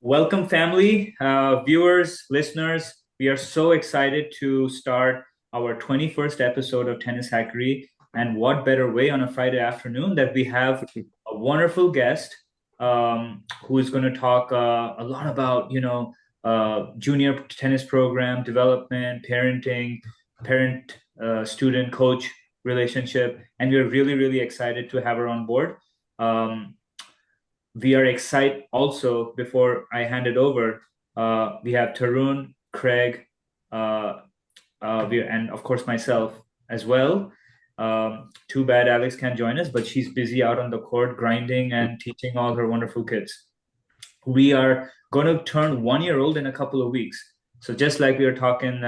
Welcome, family, viewers, listeners. We are so excited to start our 21st episode of Tennis Hackery. And what better way on a Friday afternoon that we have a wonderful guest who is going to talk a lot about, junior tennis program development, parenting, parent student coach relationship. And we're really, really excited to have her on board. Um, we are excited also before I hand it over. We have Tarun, Craig, uh, and of course myself as well. Too bad Alex can't join us, but she's busy out on the court grinding and teaching all her wonderful kids. We are going to turn 1 year old in a couple of weeks. So just like we were talking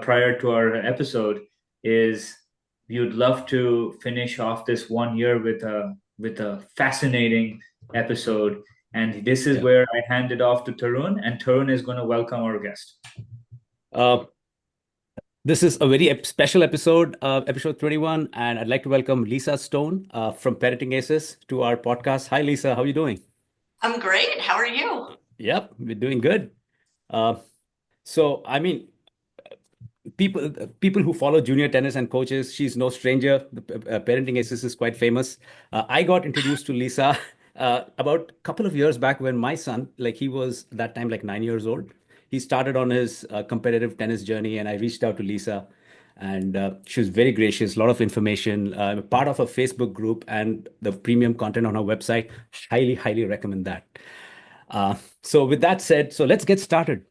prior to our episode, is we would love to finish off this 1 year with a fascinating episode. And this is Yeah. where I hand it off to Tarun, and Tarun is going to welcome our guest. Uh, this is a very special episode, episode 21, and I'd like to welcome Lisa Stone from Parenting Aces to our podcast. Hi, Lisa. How are you doing? I'm great. How are you? Yep, we're doing good. Uh, I mean, people who follow junior tennis and coaches, she's no stranger. The Parenting Aces is quite famous. I got introduced to Lisa about a couple of years back when my son, like he was that time like 9 years old. He started on his competitive tennis journey, and I reached out to Lisa, and she was very gracious. A lot of information, part of a Facebook group, and the premium content on her website. Highly, highly recommend that. With that said, so let's get started.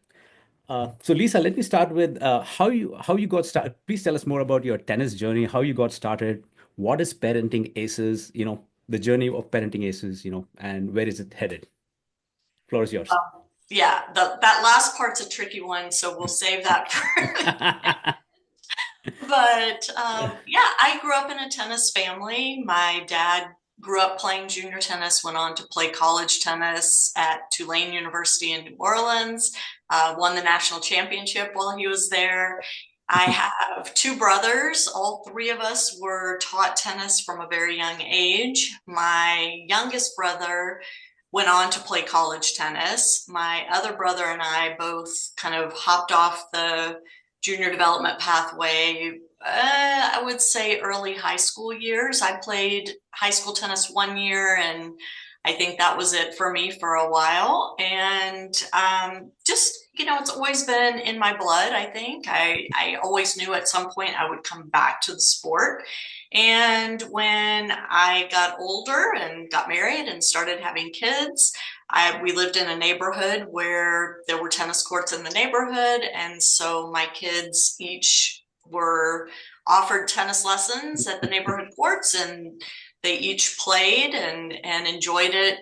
Lisa, let me start with how you got started. Please tell us more about your tennis journey, how you got started, what is Parenting Aces, the journey of Parenting Aces, and where is it headed? Floor is yours. Yeah, that last part's a tricky one, so we'll save that for. But yeah, I grew up in a tennis family. My dad grew up playing junior tennis, went on to play college tennis at Tulane University in New Orleans, won the national championship while he was there. I have two brothers. All three of us were taught tennis from a very young age. My youngest brother went on to play college tennis. My other brother and I both kind of hopped off the junior development pathway. I would say early high school years. I played high school tennis 1 year, and I think that was it for me for a while. And just, it's always been in my blood, I think. I always knew at some point I would come back to the sport. And when I got older and got married and started having kids, we lived in a neighborhood where there were tennis courts in the neighborhood. And so my kids each were offered tennis lessons at the neighborhood courts, and they each played and enjoyed it,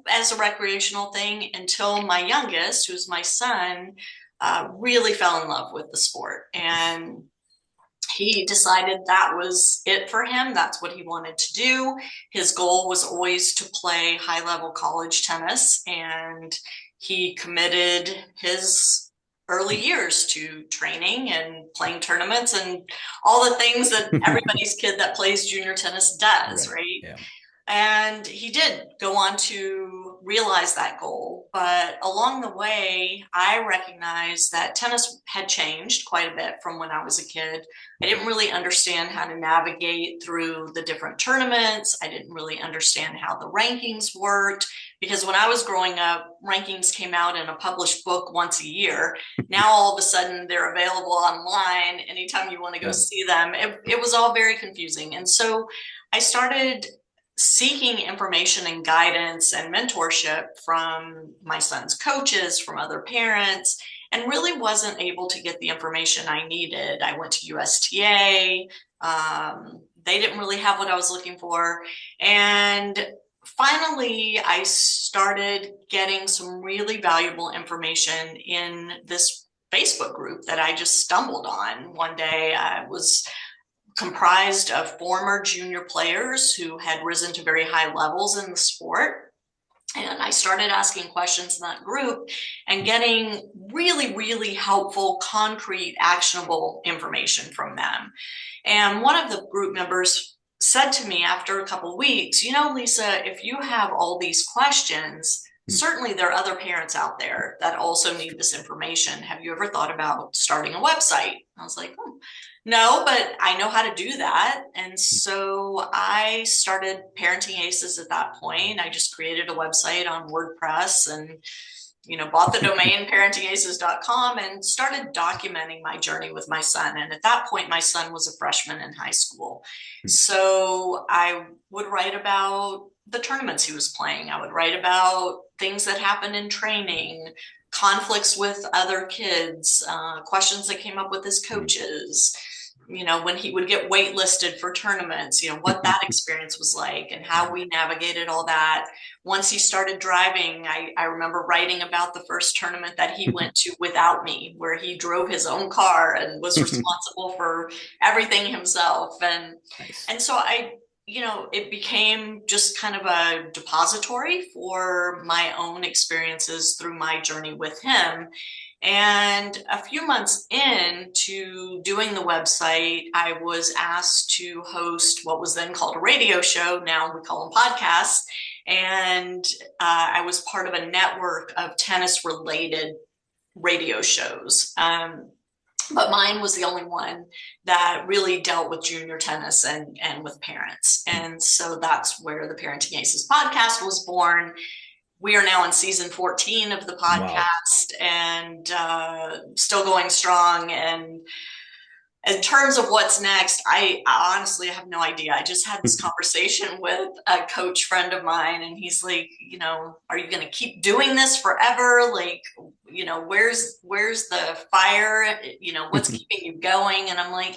as a recreational thing until my youngest, who's my son, really fell in love with the sport. And he decided that was it for him. That's what he wanted to do. His goal was always to play high level college tennis, and he committed his early years to training and playing tournaments and all the things that everybody's kid that plays junior tennis does, Right. right? Yeah. And he did go on to realize that goal. But along the way, I recognized that tennis had changed quite a bit from when I was a kid. I didn't really understand how to navigate through the different tournaments. I didn't really understand how the rankings worked, because when I was growing up, rankings came out in a published book once a year. Now, all of a sudden, they're available online anytime you want to go Yeah. see them. It was all very confusing. And so I started seeking information and guidance and mentorship from my son's coaches, from other parents, and really wasn't able to get the information I needed. I went to USTA. They didn't really have what I was looking for. And finally, I started getting some really valuable information in this Facebook group that I just stumbled on one day. I was comprised of former junior players who had risen to very high levels in the sport. And I started asking questions in that group and getting really, really helpful, concrete, actionable information from them. And one of the group members said to me after a couple of weeks, Lisa, if you have all these questions, certainly there are other parents out there that also need this information. Have you ever thought about starting a website? I was like, no, but I know how to do that. And so I started Parenting Aces at that point. I just created a website on WordPress and bought the domain parentingaces.com and started documenting my journey with my son. And at that point, my son was a freshman in high school. So I would write about the tournaments he was playing. I would write about things that happened in training, conflicts with other kids, questions that came up with his coaches, when he would get waitlisted for tournaments, what that experience was like and how we navigated all that. Once he started driving, I remember writing about the first tournament that he went to without me, where he drove his own car and was responsible for everything himself. And so it became just kind of a depository for my own experiences through my journey with him. And a few months into doing the website, I was asked to host what was then called a radio show. Now we call them podcasts. And I was part of a network of tennis-related radio shows. But mine was the only one that really dealt with junior tennis and with parents. And so that's where the Parenting Aces podcast was born. We are now in season 14 of the podcast. Wow. And still going strong. And in terms of what's next, I honestly have no idea. I just had this conversation with a coach friend of mine, and he's like, are you going to keep doing this forever? Like, where's the fire? What's keeping you going? And I'm like,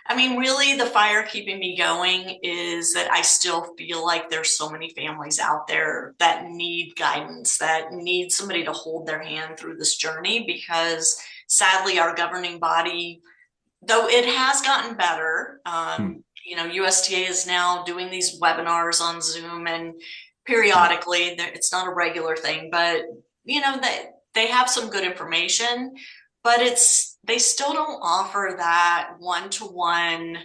I mean, really, the fire keeping me going is that I still feel like there's so many families out there that need guidance, that need somebody to hold their hand through this journey, because sadly, our governing body, though it has gotten better, USTA is now doing these webinars on Zoom, and periodically, it's not a regular thing, but, they have some good information, but they still don't offer that one-to-one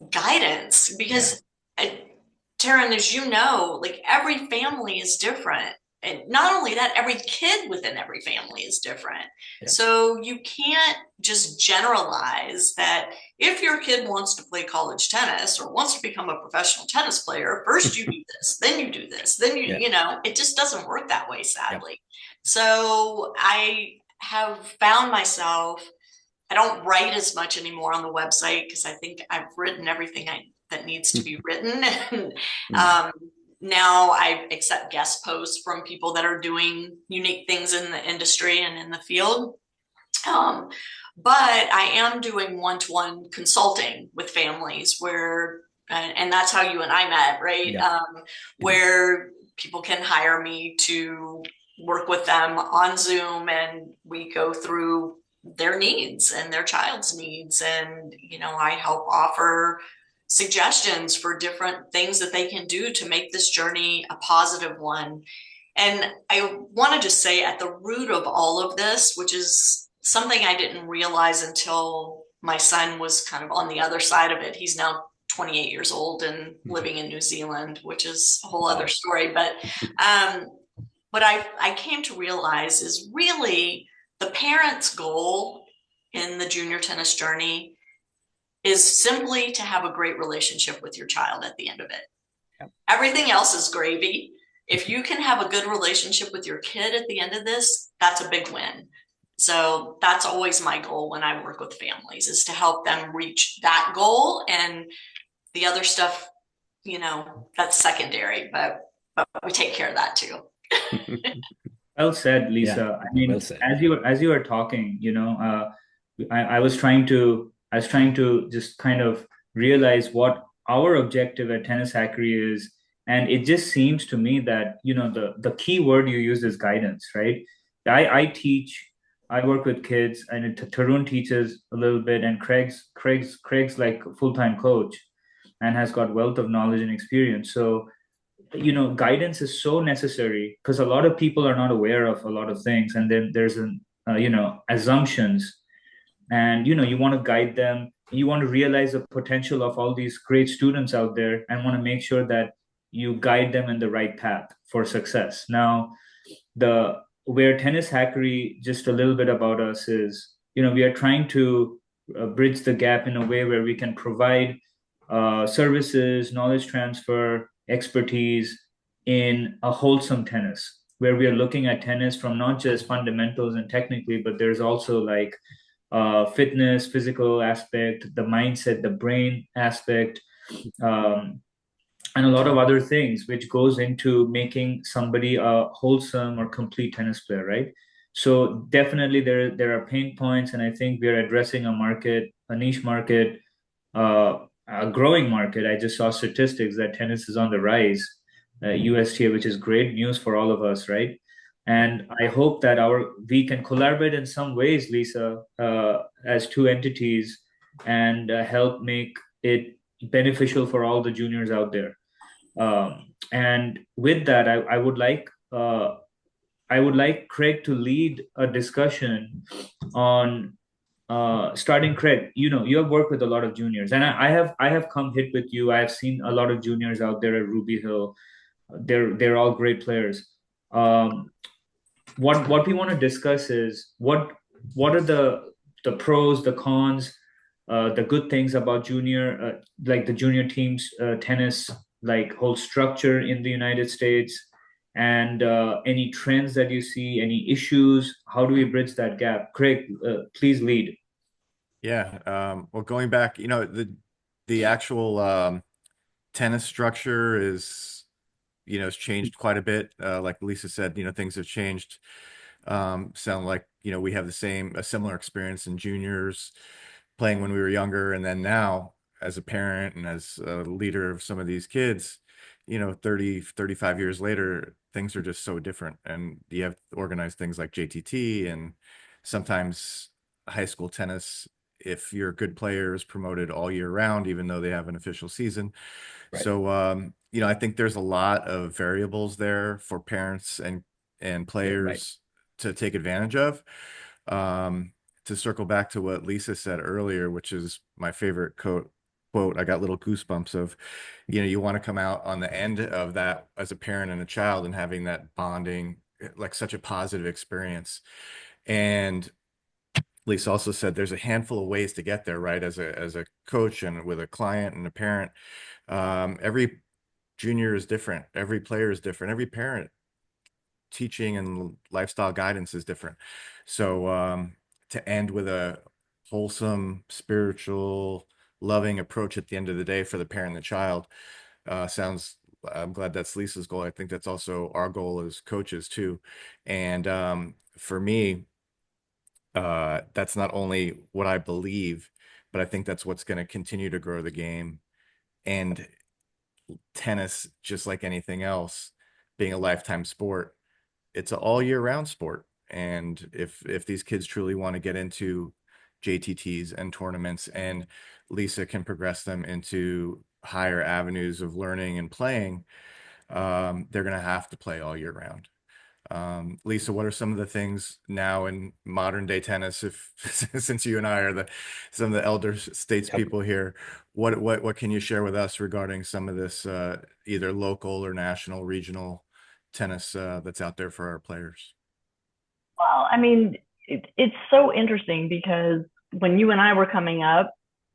guidance, because Taryn, as you know, like every family is different. And not only that, every kid within every family is different. Yeah. So you can't just generalize that if your kid wants to play college tennis or wants to become a professional tennis player, first you do this, then you do this, then it just doesn't work that way, sadly. Yeah. So I have found myself, I don't write as much anymore on the website because I think I've written everything that needs to be written. And now I accept guest posts from people that are doing unique things in the industry and in the field. But I am doing one-to-one consulting with families where, and that's how you and I met, right? Yeah. Where people can hire me to work with them on Zoom, and we go through their needs and their child's needs. And, I help offer suggestions for different things that they can do to make this journey a positive one. And I want to just say, at the root of all of this, which is something I didn't realize until my son was kind of on the other side of it. He's now 28 years old and living in New Zealand, which is a whole other story. But what I came to realize is really the parent's goal in the junior tennis journey is simply to have a great relationship with your child at the end of it. Yep. Everything else is gravy. If you can have a good relationship with your kid at the end of this, that's a big win. So that's always my goal when I work with families, is to help them reach that goal, and the other stuff, that's secondary, but we take care of that too. Well said, Lisa. Yeah, I mean, well said. As you were talking, I was trying to just kind of realize what our objective at Tennis Hackery is. And it just seems to me that, the key word you use is guidance, right? I work with kids, and Tarun teaches a little bit, and Craig's like a full-time coach and has got wealth of knowledge and experience. So, guidance is so necessary, because a lot of people are not aware of a lot of things. And then there's assumptions. And, you want to guide them. You want to realize the potential of all these great students out there, and want to make sure that you guide them in the right path for success. Now, the where Tennis Hackery, just a little bit about us is, we are trying to bridge the gap in a way where we can provide services, knowledge transfer, expertise in a wholesome tennis, where we are looking at tennis from not just fundamentals and technically, but there's also like fitness, physical aspect, the mindset, the brain aspect, um, and a lot of other things, which goes into making somebody a wholesome or complete tennis player, right? So definitely there are pain points, and I think we are addressing a market, a niche market, a growing market. I just saw statistics that tennis is on the rise, USTA, which is great news for all of us, right? And I hope that we can collaborate in some ways, Lisa, as two entities, and help make it beneficial for all the juniors out there. And with that, I would like Craig to lead a discussion on starting. Craig, you have worked with a lot of juniors, and I have come hit with you. I have seen a lot of juniors out there at Ruby Hill. They're all great players. Um, what we want to discuss is what are the pros, the cons, the good things about like the junior teams tennis, like whole structure in the United States, and any trends that you see, any issues. How do we bridge that gap? Craig, please lead. Yeah. Well, going back, the actual tennis structure has changed quite a bit. Like Lisa said, things have changed. Sound like, we have a similar experience in juniors playing when we were younger. And then now, as a parent and as a leader of some of these kids, 30, 35 years later, things are just so different. And you have to organize things like JTT, and sometimes high school tennis, if you're a good player, is promoted all year round, even though they have an official season. Right. So, I think there's a lot of variables there for parents and players to take advantage of. To circle back to what Lisa said earlier, which is my favorite quote, I got little goosebumps of, you want to come out on the end of that as a parent and a child and having that bonding, like such a positive experience. And Lisa also said there's a handful of ways to get there, right? As a coach and with a client and a parent, every junior is different. Every player is different. Every parent teaching and lifestyle guidance is different. So to end with a wholesome, spiritual, loving approach at the end of the day for the parent and the child I'm glad that's Lisa's goal. I think that's also our goal as coaches too. And for me, that's not only what I believe, but I think that's what's going to continue to grow the game. And tennis, just like anything else, being a lifetime sport, it's an all year round sport. And if these kids truly want to get into JTTs and tournaments, and Lisa can progress them into higher avenues of learning and playing, they're going to have to play all year round. Lisa, what are some of the things now in modern day tennis, since you and I are some of the elder statespeople here, what can you share with us regarding some of this either local or national, regional tennis that's out there for our players? Well, I mean, it's so interesting because when you and I were coming up,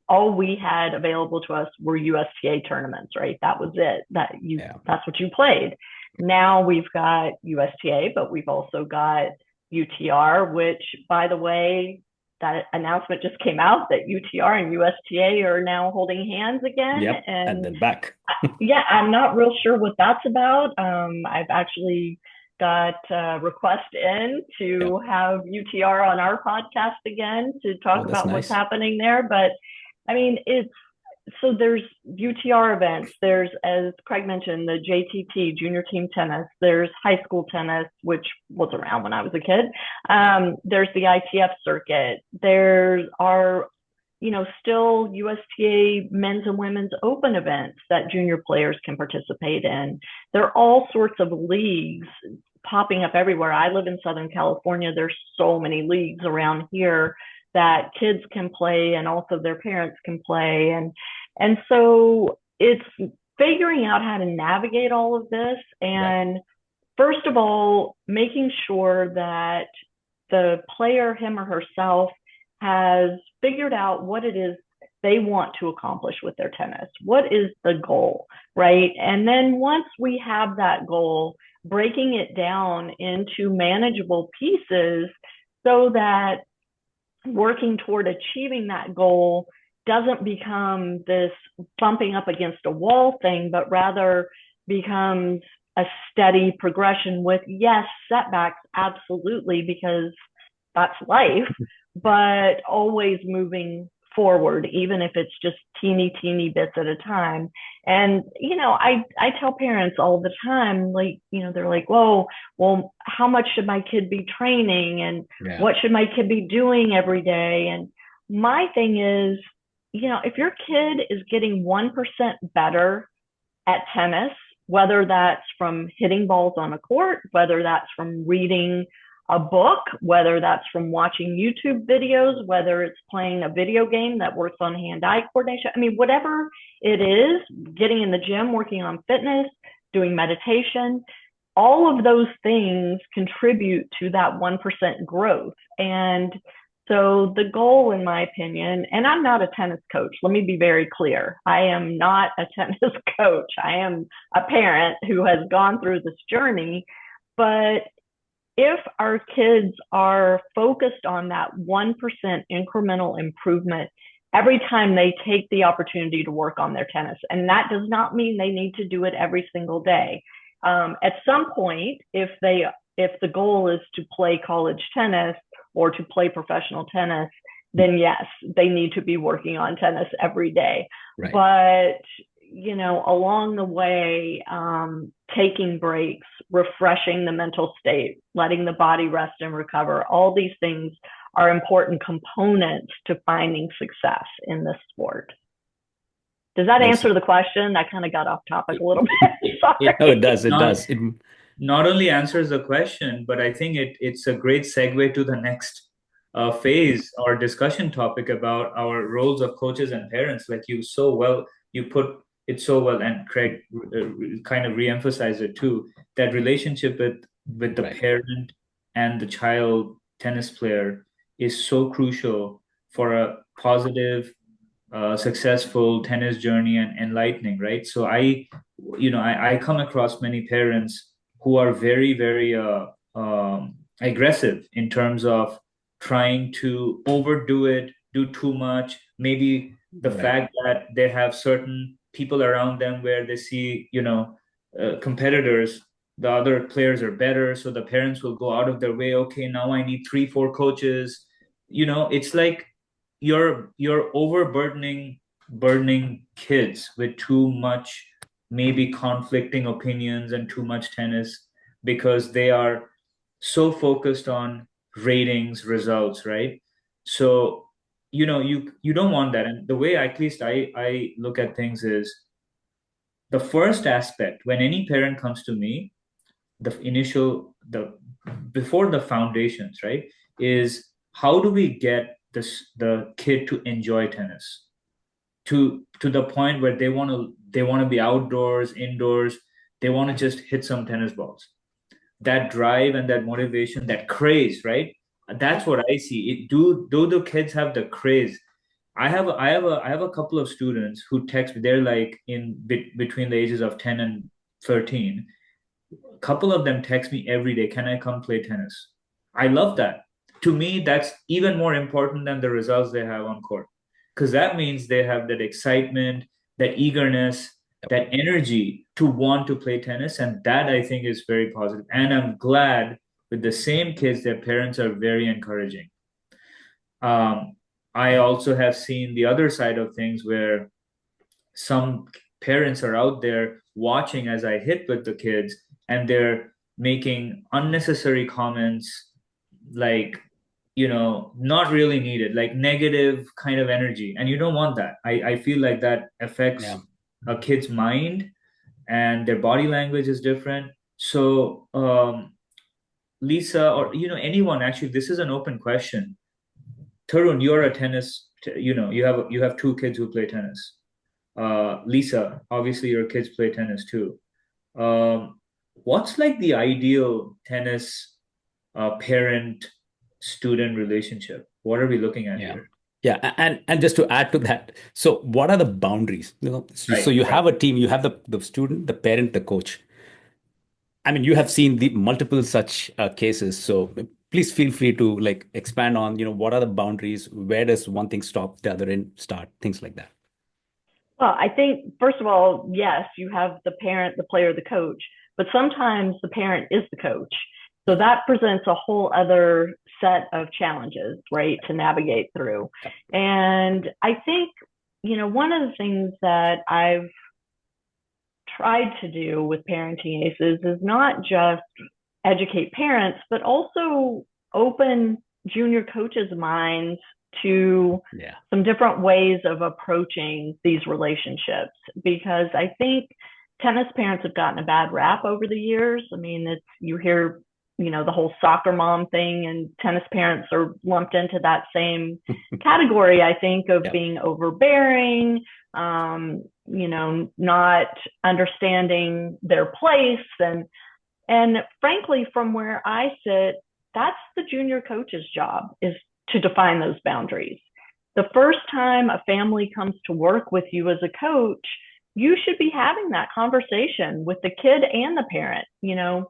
all we had available to us were USTA tournaments, right? That was it. That's what you played. Now we've got USTA, but we've also got UTR, which, by the way, that announcement just came out that UTR and USTA are now holding hands again. Yep, and then back. Yeah, I'm not real sure what that's about. I've actually got a request in to have UTR on our podcast again to talk about what's happening there. But I mean, so there's UTR events. There's, as Craig mentioned, the JTT, junior team tennis. There's high school tennis, which was around when I was a kid. There's the ITF circuit. There are, still USTA men's and women's open events that junior players can participate in. There are all sorts of leagues popping up everywhere. I live in Southern California. There's so many leagues around here that kids can play and also their parents can play. And so it's figuring out how to navigate all of this, and first of all, making sure that the player, him or herself, has figured out what it is they want to accomplish with their tennis. What is the goal, right? And then once we have that goal, breaking it down into manageable pieces so that working toward achieving that goal doesn't become this bumping up against a wall thing, but rather becomes a steady progression with, yes, setbacks, absolutely, because that's life, but always moving forward, even if it's just teeny bits at a time. And, I tell parents all the time, like, they're like, whoa, well, how much should my kid be training? And what should my kid be doing every day? And my thing is, if your kid is getting 1% better at tennis, whether that's from hitting balls on a court, whether that's from reading a book, whether that's from watching YouTube videos, whether it's playing a video game that works on hand-eye coordination. I mean, whatever it is, getting in the gym, working on fitness, doing meditation, all of those things contribute to that 1% growth. And so the goal, in my opinion, and I'm not a tennis coach, let me be very clear. I am not a tennis coach. I am a parent who has gone through this journey. But if our kids are focused on that 1% incremental improvement every time they take the opportunity to work on their tennis, and that does not mean they need to do it every single day. At some point, if the goal is to play college tennis or to play professional tennis, then yes, they need to be working on tennis every day. Right. But along the way, taking breaks, refreshing the mental state, letting the body rest and recover, all these things are important components to finding success in this sport. Does that answer the question? I kind of got off topic a little bit. Sorry. No, it does. It does. It not only answers the question, but I think it's a great segue to the next phase or discussion topic about our roles of coaches and parents. Like you put it so well, and Craig kind of re-emphasized it too, that relationship with the parent and the child tennis player is so crucial for a positive, successful tennis journey and enlightening, right? So I come across many parents who are very, very aggressive in terms of trying to overdo it, do too much, maybe the fact that they have certain people around them where they see, competitors, the other players are better. So the parents will go out of their way. Okay, now I need 3-4 coaches. It's like you're burdening kids with too much, maybe conflicting opinions and too much tennis, because they are so focused on ratings, results, right? So you don't want that. And the way at least I look at things is, the first aspect when any parent comes to me, before the foundations, right, is how do we get the kid to enjoy tennis to the point where they want to be outdoors, indoors, they want to just hit some tennis balls. That drive and that motivation, that craze, right? That's what I see. Do the kids have the craze? I have a couple of students who text me. They're like between the ages of 10 and 13. A couple of them text me every day, can I come play tennis? I love that. To me, that's even more important than the results they have on court, because that means they have that excitement, that eagerness, that energy to want to play tennis. And that, I think, is very positive. And I'm glad with the same kids, their parents are very encouraging. I also have seen the other side of things where some parents are out there watching as I hit with the kids, and they're making unnecessary comments, like, not really needed, like negative kind of energy. And you don't want that. I feel like that affects a kid's mind, and their body language is different. So Lisa, or anyone, actually, this is an open question. Tarun, you're a tennis, you have 2 kids who play tennis. Lisa, obviously your kids play tennis too. What's like the ideal tennis parent-student relationship? What are we looking at Yeah. here? Yeah, and just to add to that, so what are the boundaries? So you Right. have a team, you have the student, the parent, the coach. I mean, you have seen the multiple such cases, so please feel free to like expand on, what are the boundaries? Where does one thing stop, the other end start? Things like that. Well, I think, first of all, yes, you have the parent, the player, the coach, but sometimes the parent is the coach. So that presents a whole other set of challenges, right, to navigate through. And I think, one of the things that I've tried to do with Parenting Aces is not just educate parents, but also open junior coaches' minds to some different ways of approaching these relationships, because I think tennis parents have gotten a bad rap over the years. I mean, you hear, the whole soccer mom thing, and tennis parents are lumped into that same category, I think, of being overbearing, not understanding their place. And frankly, from where I sit, that's the junior coach's job, is to define those boundaries. The first time a family comes to work with you as a coach, you should be having that conversation with the kid and the parent.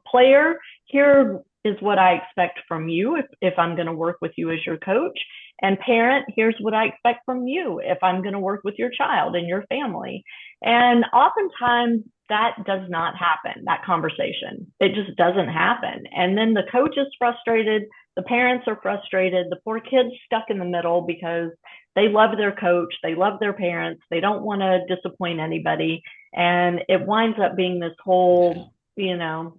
Player, here is what I expect from you if I'm going to work with you as your coach. And parent, here's what I expect from you if I'm going to work with your child and your family. And oftentimes that does not happen, that conversation. It just doesn't happen. And then the coach is frustrated, the parents are frustrated, the poor kid's stuck in the middle because they love their coach, they love their parents, they don't want to disappoint anybody. And it winds up being this whole,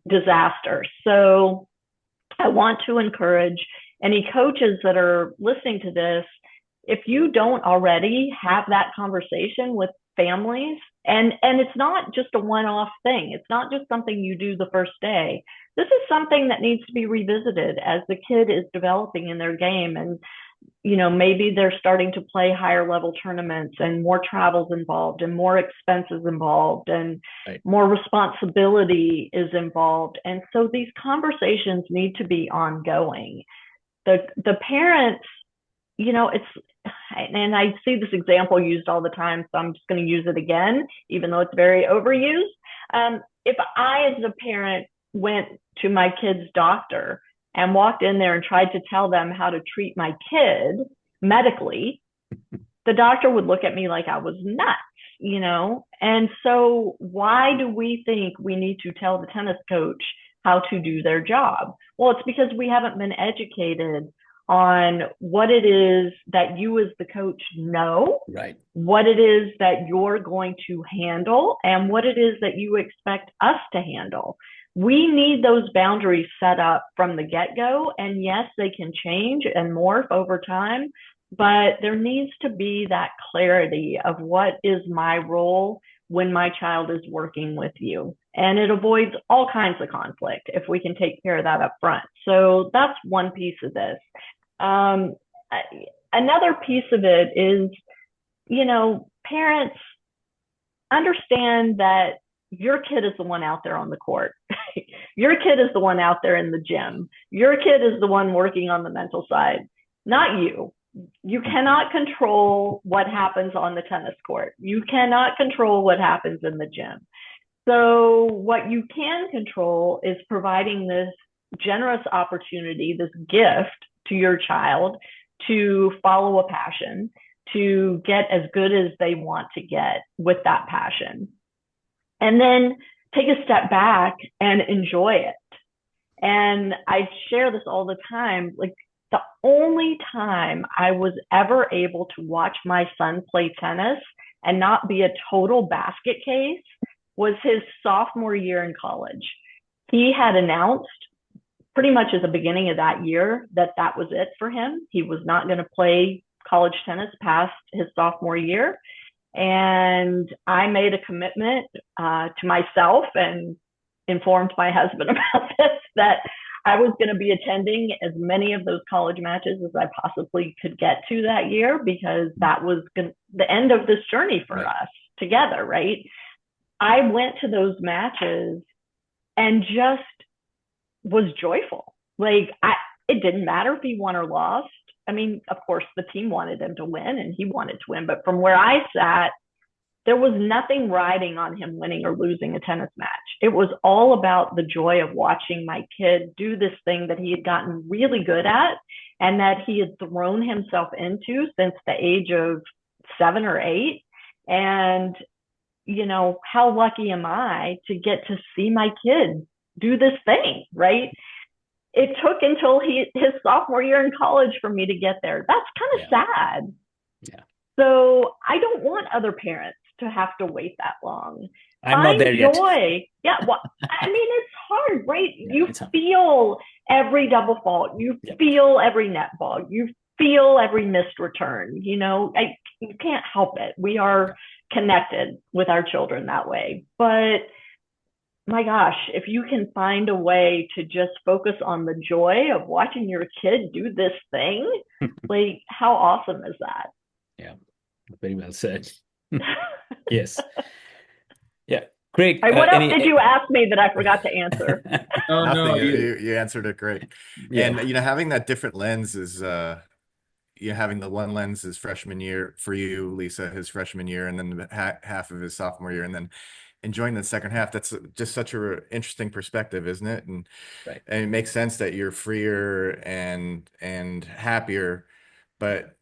disaster. So I want to encourage any coaches that are listening to this, if you don't already have that conversation with families, and it's not just a one-off thing, it's not just something you do the first day. This is something that needs to be revisited as the kid is developing in their game, and maybe they're starting to play higher level tournaments, and more travels involved, and more expenses involved, and more responsibility is involved. And so these conversations need to be ongoing. The parents, and I see this example used all the time, so I'm just going to use it again, even though it's very overused. If I, as a parent, went to my kid's doctor and walked in there and tried to tell them how to treat my kid medically, the doctor would look at me like I was nuts, And so why do we think we need to tell the tennis coach how to do their job? Well, it's because we haven't been educated on what it is that you as the coach know, what it is that you're going to handle, and what it is that you expect us to handle. We need those boundaries set up from the get-go. And yes, they can change and morph over time, but there needs to be that clarity of what is my role when my child is working with you. And it avoids all kinds of conflict if we can take care of that up front. So that's one piece of this. Another piece of it is, parents understand that your kid is the one out there on the court. Your kid is the one out there in the gym. Your kid is the one working on the mental side, not you. You cannot control what happens on the tennis court. You cannot control what happens in the gym. So what you can control is providing this generous opportunity, this gift to your child to follow a passion, to get as good as they want to get with that passion. And then take a step back and enjoy it. And I share this all the time. Like, the only time I was ever able to watch my son play tennis and not be a total basket case was his sophomore year in college. He had announced pretty much at the beginning of that year that that was it for him. He was not going to play college tennis past his sophomore year. And I made a commitment to myself and informed my husband about this, that I was going to be attending as many of those college matches as I possibly could get to that year, because that was the end of this journey for us together, right? I went to those matches and just was joyful. Like, it didn't matter if he won or lost. I mean, of course, the team wanted him to win and he wanted to win. But from where I sat, there was nothing riding on him winning or losing a tennis match. It was all about the joy of watching my kid do this thing that he had gotten really good at and that he had thrown himself into since the age of 7 or 8. And, you know, how lucky am I to get to see my kid do this thing, right? It took until his sophomore year in college for me to get there. That's kind of sad. Yeah. So I don't want other parents to have to wait that long. I'm not there yet. Joy. Yeah. Well, I mean, it's hard, right? You feel every double fault. You feel every net ball. You feel every missed return. You know, you can't help it. We are connected with our children that way. But my gosh, if you can find a way to just focus on the joy of watching your kid do this thing, like, how awesome is that? Yeah, very well said. Yes. Yeah, great. What else did you ask me that I forgot to answer? Oh, no, you answered it great. Yeah. And, you know, having that different lens is, you know, having the one lens is freshman year for you, Lisa, his freshman year, and then half of his sophomore year, and then enjoying the second half. That's just such a interesting perspective, isn't it? And and it makes sense that you're freer and happier, but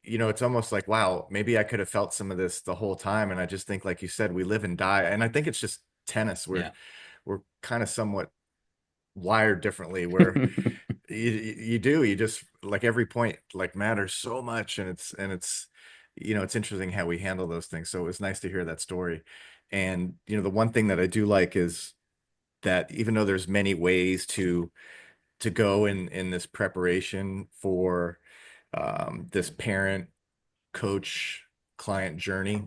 you know, it's almost like, wow, maybe I could have felt some of this the whole time. And I just think, like you said, we live and die. And I think it's just tennis. We're kind of somewhat wired differently, where you just, like, every point like matters so much. And it's, you know, it's interesting how we handle those things. So it was nice to hear that story. And, you know, the one thing that I do like is that even though there's many ways to go in this preparation for this parent coach client journey,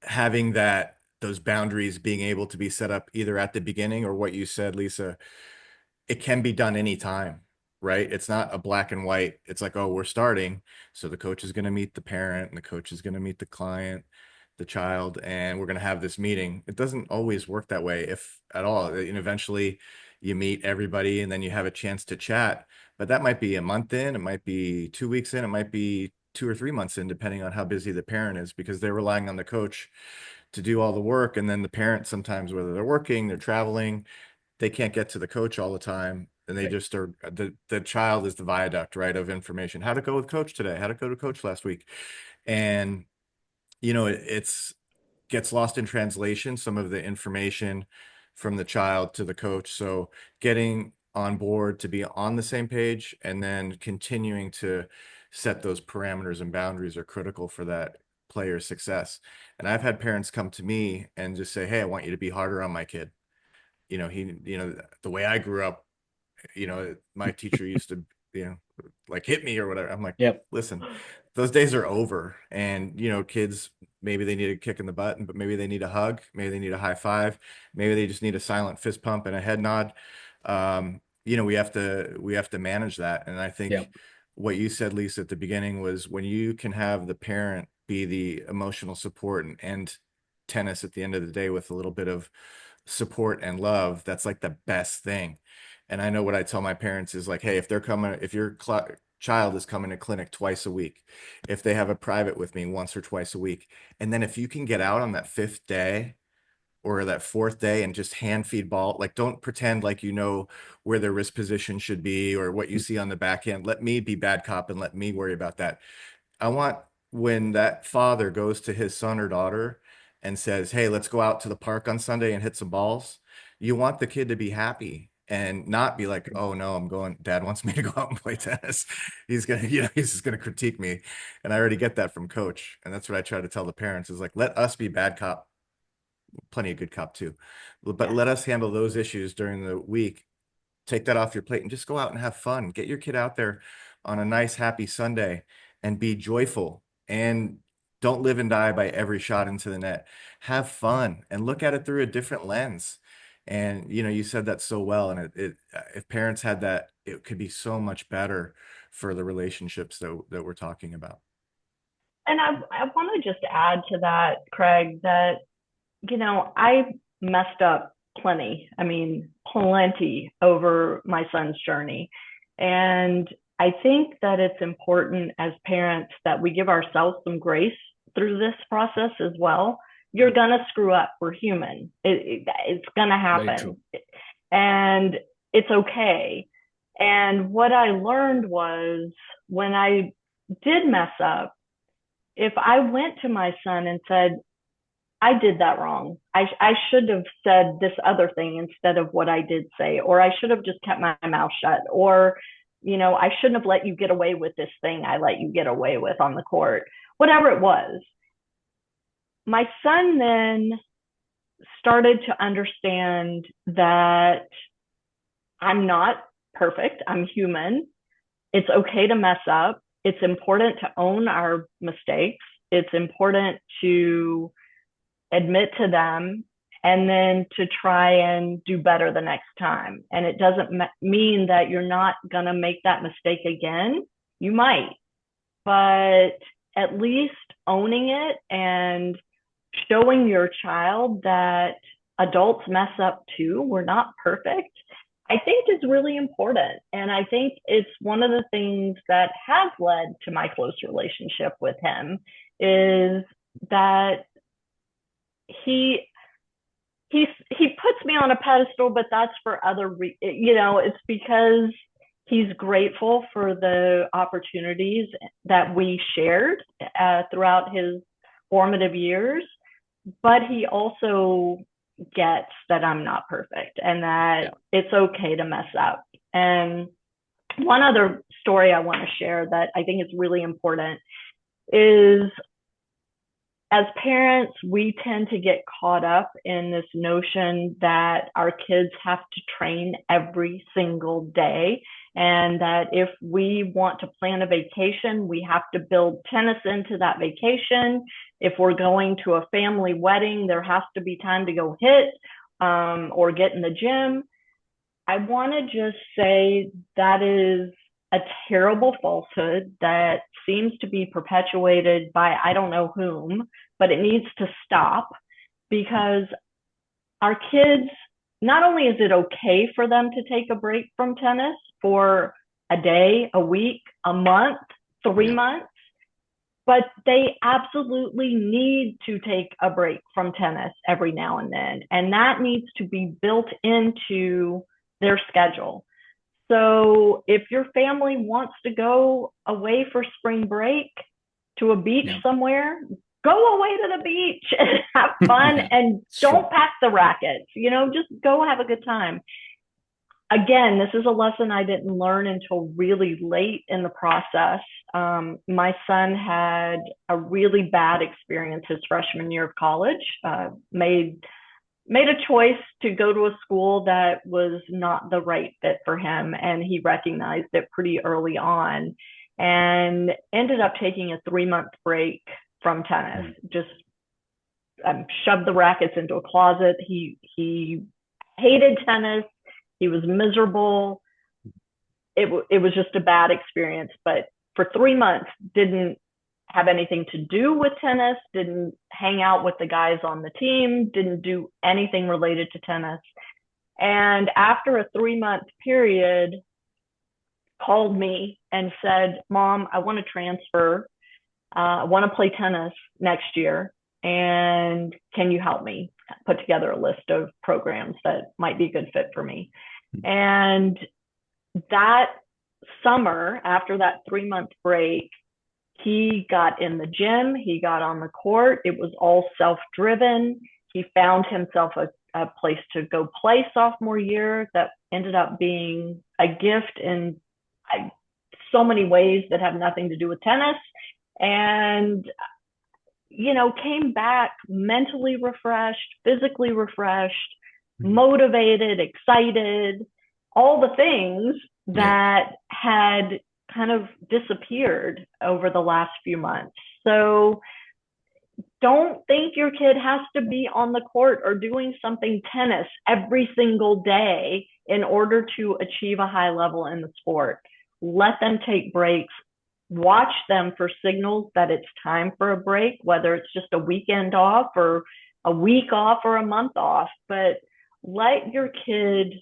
having those boundaries being able to be set up either at the beginning or what you said, Lisa, it can be done anytime, right? It's not a black and white. It's like, oh, we're starting, so the coach is going to meet the parent and the coach is going to meet the client, the child, and we're going to have this meeting. It doesn't always work that way, if at all. And eventually you meet everybody and then you have a chance to chat, but that might be a month in, it might be 2 weeks in, it might be 2 or 3 months in, depending on how busy the parent is, because they're relying on the coach to do all the work. And then the parent, sometimes, whether they're working, they're traveling, they can't get to the coach all the time. And they just are, the child is the viaduct, right, of information. How to go with coach today, how to go to coach last week. And, you know, it's gets lost in translation, some of the information from the child to the coach. So getting on board to be on the same page and then continuing to set those parameters and boundaries are critical for that player's success. And I've had parents come to me and just say, hey, I want you to be harder on my kid. You know, the way I grew up, you know, my teacher used to, you know, like, hit me or whatever. I'm like, listen, those days are over. And, you know, kids, maybe they need a kick in the butt, but maybe they need a hug, maybe they need a high five, maybe they just need a silent fist pump and a head nod. You know, we have to manage that. And I think what you said, Lisa, at the beginning was, when you can have the parent be the emotional support and tennis at the end of the day with a little bit of support and love, that's like the best thing. And I know what I tell my parents is, like, hey, if your child is coming to clinic twice a week, if they have a private with me once or twice a week, and then if you can get out on that 5th day or that 4th day and just hand feed ball, like, don't pretend like you know where their wrist position should be or what you see on the backhand. Let me be bad cop and let me worry about that. I want, when that father goes to his son or daughter and says, hey, let's go out to the park on Sunday and hit some balls, you want the kid to be happy and not be like, oh no, dad wants me to go out and play tennis. He's just gonna critique me. And I already get that from coach. And that's what I try to tell the parents, is like, let us be bad cop, plenty of good cop too, but let us handle those issues during the week. Take that off your plate and just go out and have fun. Get your kid out there on a nice, happy Sunday and be joyful, and don't live and die by every shot into the net. Have fun and look at it through a different lens. And, you know, you said that so well. And if parents had that, it could be so much better for the relationships that we're talking about. And I want to just add to that, Craig, that, I messed up plenty. I mean, plenty over my son's journey. And I think that it's important as parents that we give ourselves some grace through this process as well. You're going to screw up. We're human. It's going to happen. And it's okay. And what I learned was when I did mess up, if I went to my son and said, I did that wrong. I should have said this other thing instead of what I did say, or I should have just kept my mouth shut, or, I shouldn't have let you get away with this thing I let you get away with on the court, whatever it was. My son then started to understand that I'm not perfect. I'm human. It's okay to mess up. It's important to own our mistakes. It's important to admit to them and then to try and do better the next time. And it doesn't mean that you're not going to make that mistake again. You might, but at least owning it and showing your child that adults mess up too, we're not perfect, I think is really important. And I think it's one of the things that has led to my close relationship with him is that he puts me on a pedestal, but that's for other, it's because he's grateful for the opportunities that we shared throughout his formative years, but he also gets that I'm not perfect and that it's okay to mess up. And one other story I want to share that I think is really important is, as parents, we tend to get caught up in this notion that our kids have to train every single day, and that if we want to plan a vacation, we have to build tennis into that vacation. If we're going to a family wedding, there has to be time to go hit or get in the gym. I want to just say that is a terrible falsehood that seems to be perpetuated by I don't know whom, but it needs to stop, because our kids, not only is it okay for them to take a break from tennis for a day, a week, a month, 3 months, but they absolutely need to take a break from tennis every now and then. And that needs to be built into their schedule. So if your family wants to go away for spring break to a beach somewhere, go away to the beach and have fun and don't pack the rackets, just go have a good time. Again, this is a lesson I didn't learn until really late in the process. My son had a really bad experience his freshman year of college, made a choice to go to a school that was not the right fit for him. And he recognized it pretty early on and ended up taking a 3-month break from tennis, just shoved the rackets into a closet. He hated tennis. He was miserable. It was just a bad experience, but for 3 months, didn't have anything to do with tennis, didn't hang out with the guys on the team, didn't do anything related to tennis. And after a 3-month period, called me and said, Mom, I want to transfer. I want to play tennis next year. And can you help me put together a list of programs that might be a good fit for me? And that summer, after that 3-month break, he got in the gym, he got on the court. It was all self-driven. He found himself a place to go play sophomore year that ended up being a gift in so many ways that have nothing to do with tennis. And, came back mentally refreshed, physically refreshed, motivated, excited, all the things that had kind of disappeared over the last few months. So don't think your kid has to be on the court or doing something tennis every single day in order to achieve a high level in the sport. Let them take breaks. watch them for signals that it's time for a break, whether it's just a weekend off or a week off or a month off. But let your kid,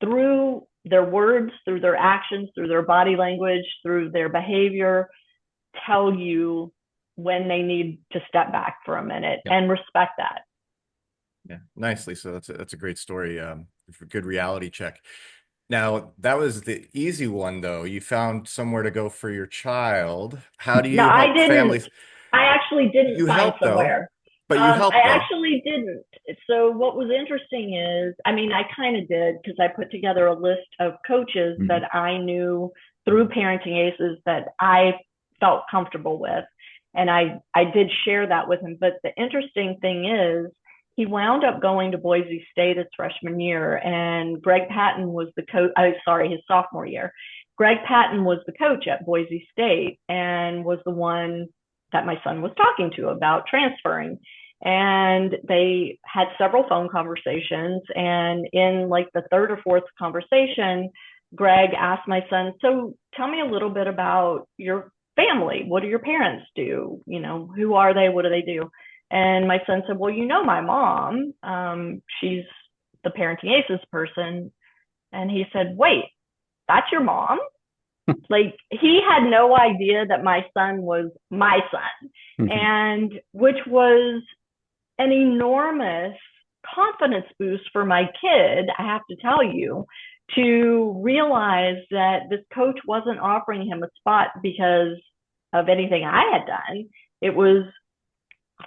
through their words, through their actions, through their body language, through their behavior, tell you when they need to step back for a minute, and respect that. Yeah, nicely. So that's a great story. Good reality check. Now, that was the easy one, though. You found somewhere to go for your child. How do you No, help I didn't. families? I actually didn't You find help, though, somewhere. but you help, I though. actually didn't. So what was interesting is, I mean, I kind of did, because I put together a list of coaches that I knew through Parenting Aces that I felt comfortable with. And I did share that with him. But the interesting thing is, he wound up going to Boise State his freshman year, and Greg Patton was the coach. His sophomore year. Greg Patton was the coach at Boise State and was the one that my son was talking to about transferring. And they had several phone conversations. And in like the third or fourth conversation, Greg asked my son, "So tell me a little bit about your family. What do your parents do? You know, who are they? What do they do?" And my son said, "Well, you know, my mom, she's the Parenting Aces person." And he said, "Wait, that's your mom?" Like, he had no idea that my son was my son, and which was an enormous confidence boost for my kid, I have to tell you, to realize that this coach wasn't offering him a spot because of anything I had done. It was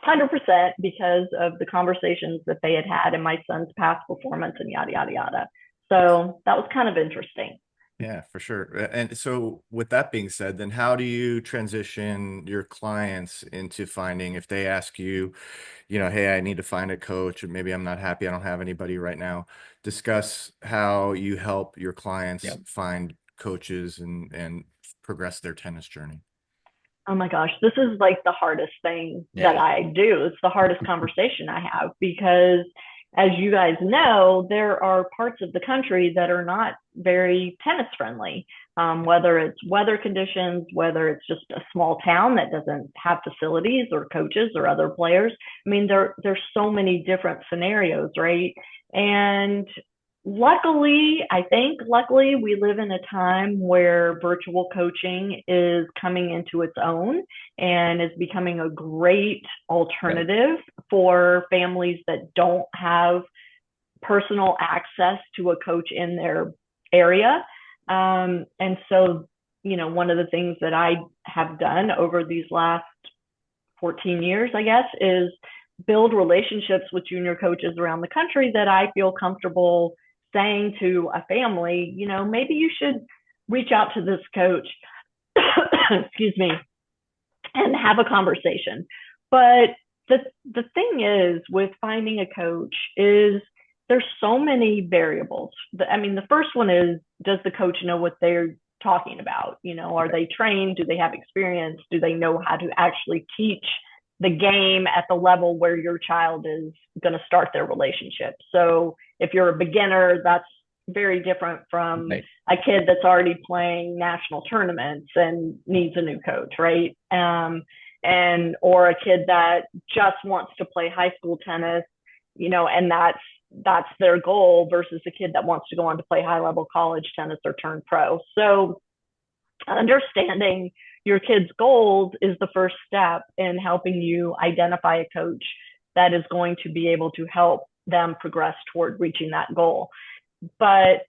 100% because of the conversations that they had had and my son's past performance and yada, yada, yada. So that was kind of interesting. Yeah, for sure. And so with that being said, then how do you transition your clients into finding, if they ask you, you know, "Hey, I need to find a coach, or maybe I'm not happy, I don't have anybody right now," discuss how you help your clients find coaches and progress their tennis journey. Oh my gosh, this is like the hardest thing that I do. It's the hardest conversation I have, because as you guys know, there are parts of the country that are not very tennis friendly, whether it's weather conditions, whether it's just a small town that doesn't have facilities or coaches or other players. I mean, there's so many different scenarios, right? And luckily, we live in a time where virtual coaching is coming into its own and is becoming a great alternative for families that don't have personal access to a coach in their area. And so, you know, one of the things that I have done over these last 14 years, I guess, is build relationships with junior coaches around the country that I feel comfortable saying to a family, you know, maybe you should reach out to this coach, excuse me, and have a conversation. But the thing is, with finding a coach, is there's so many variables. I mean, the first one is, does the coach know what they're talking about? You know, are they trained? Do they have experience? Do they know how to actually teach the game at the level where your child is going to start their relationship? So if you're a beginner, that's very different from a kid that's already playing national tournaments and needs a new coach, right? And or a kid that just wants to play high school tennis, you know, and that's their goal, versus a kid that wants to go on to play high level college tennis or turn pro. So understanding your kid's goals is the first step in helping you identify a coach that is going to be able to help them progress toward reaching that goal. But,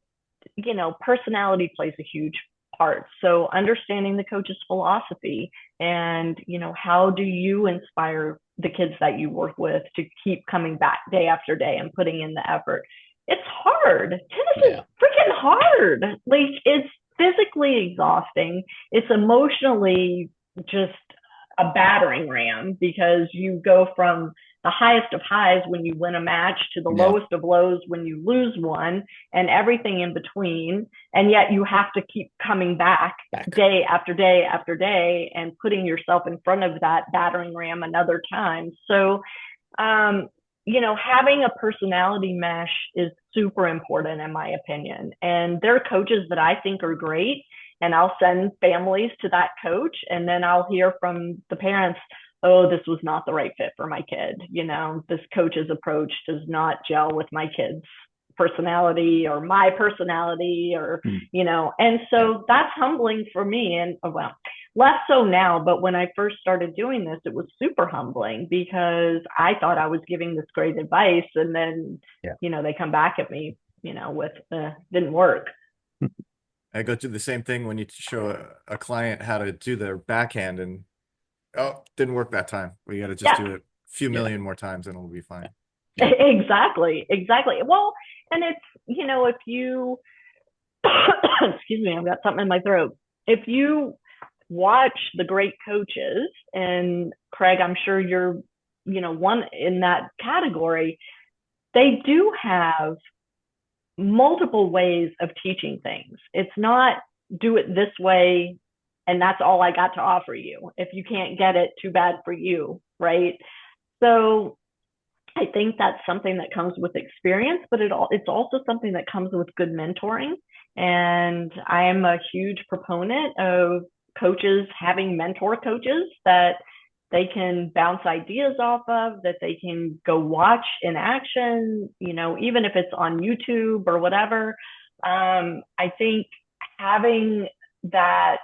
you know, personality plays a huge part. So understanding the coach's philosophy and, you know, how do you inspire the kids that you work with to keep coming back day after day and putting in the effort. It's hard. Tennis is freaking hard. Like, it's physically exhausting. It's emotionally just a battering ram, because you go from the highest of highs when you win a match to the lowest of lows when you lose one, and everything in between. And yet you have to keep coming back day after day after day and putting yourself in front of that battering ram another time. So, you know, having a personality mesh is super important, in my opinion. And there are coaches that I think are great, and I'll send families to that coach, and then I'll hear from the parents, oh, this was not the right fit for my kid. This coach's approach does not gel with my kid's personality or my personality, or and so that's humbling for me. And well, less so now, but when I first started doing this, it was super humbling because I thought I was giving this great advice, and then they come back at me with didn't work. I go through the same thing when you show a client how to do their backhand, and didn't work that time. We got to just do it a few million more times and it'll be fine. Exactly. Well, and it's, if you, excuse me, I've got something in my throat. If you watch the great coaches, and Craig, I'm sure you're, one in that category, they do have multiple ways of teaching things. It's not do it this way and that's all I got to offer you. If you can't get it, too bad for you, right? So I think that's something that comes with experience, but it's also something that comes with good mentoring. And I am a huge proponent of coaches having mentor coaches that they can bounce ideas off of, that they can go watch in action, even if it's on YouTube or whatever. I think having that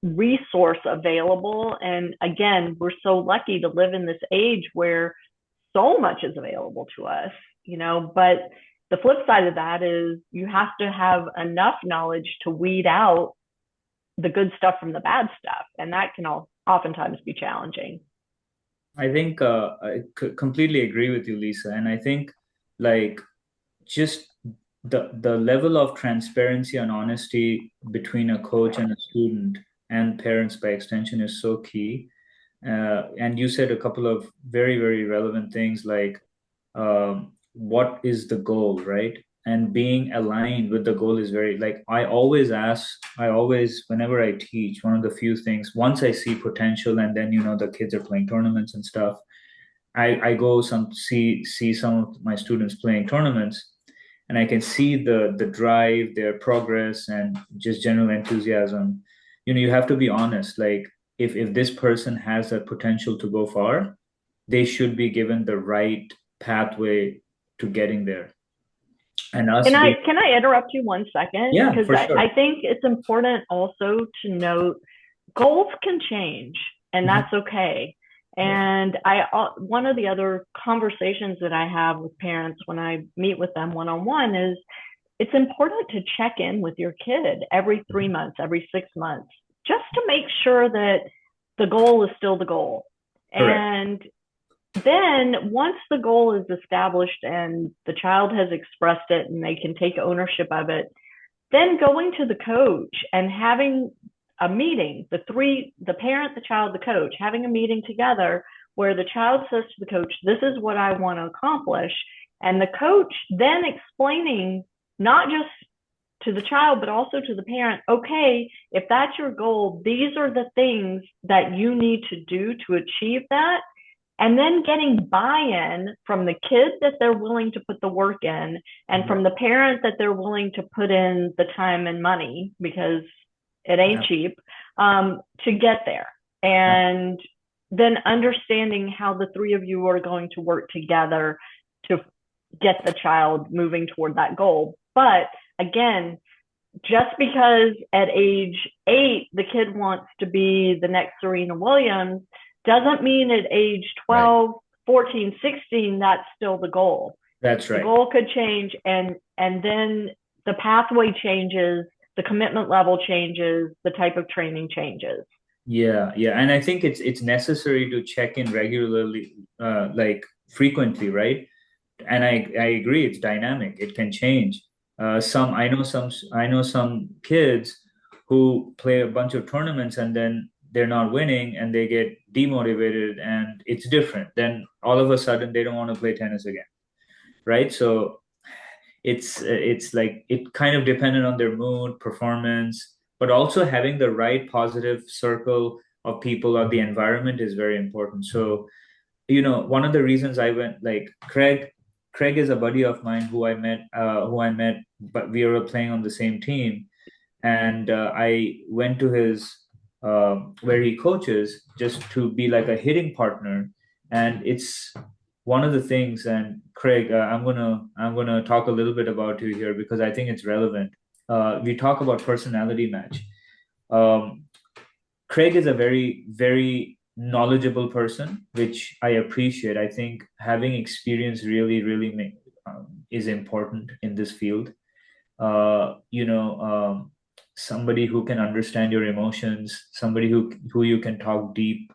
resource available, and again, we're so lucky to live in this age where so much is available to us, but the flip side of that is you have to have enough knowledge to weed out the good stuff from the bad stuff, and that can oftentimes be challenging. I think I completely agree with you, Lisa, and I think just the level of transparency and honesty between a coach and a student and parents by extension is so key. And you said a couple of very, very relevant things like what is the goal, right? And being aligned with the goal is very, whenever I teach, one of the few things, once I see potential and then, the kids are playing tournaments and stuff, I go see some of my students playing tournaments, and I can see the drive, their progress, and just general enthusiasm. You have to be honest. Like if this person has that potential to go far, they should be given the right pathway to getting there. And can I interrupt you 1 second? Yeah, because for sure. I think it's important also to note goals can change, and that's okay. And one of the other conversations that I have with parents when I meet with them one-on-one is it's important to check in with your kid every 3 months, every 6 months, just to make sure that the goal is still the goal. Correct. And then once the goal is established and the child has expressed it and they can take ownership of it, then going to the coach and having a meeting, the parent, the child, the coach, having a meeting together where the child says to the coach, this is what I want to accomplish. And the coach then explaining not just to the child, but also to the parent, okay, if that's your goal, these are the things that you need to do to achieve that. And then getting buy-in from the kid that they're willing to put the work in, and from the parent that they're willing to put in the time and money, because it ain't cheap, to get there. And then understanding how the three of you are going to work together to get the child moving toward that goal. But again, just because at age 8, the kid wants to be the next Serena Williams, doesn't mean at age 12, 14, 16, that's still the goal. That's right. The goal could change, and then the pathway changes, the commitment level changes, the type of training changes. Yeah. And I think it's necessary to check in regularly, frequently, right? And I agree, it's dynamic. It can change. I know some kids who play a bunch of tournaments and then they're not winning and they get demotivated, and it's different. Then all of a sudden they don't want to play tennis again, right? So it's like it kind of dependent on their mood, performance, but also having the right positive circle of people or the environment is very important. So, one of the reasons I went, like Craig is a buddy of mine who I met, but we were playing on the same team. and I went to his where he coaches just to be like a hitting partner. And it's one of the things. And Craig, I'm gonna talk a little bit about you here because I think it's relevant. We talk about personality match. Um, Craig is a very, very knowledgeable person, which I appreciate. I think having experience is important in this field. Somebody who can understand your emotions, somebody who you can talk deep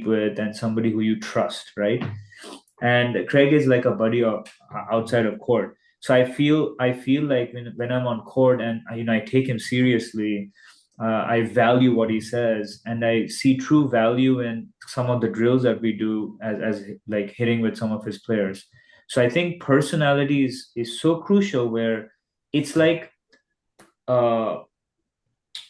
with, and somebody who you trust, right? And Craig is like a buddy outside of court. So I feel like when I'm on court and I take him seriously, I value what he says, and I see true value in some of the drills that we do as like hitting with some of his players. So I think personality is so crucial, where it's like uh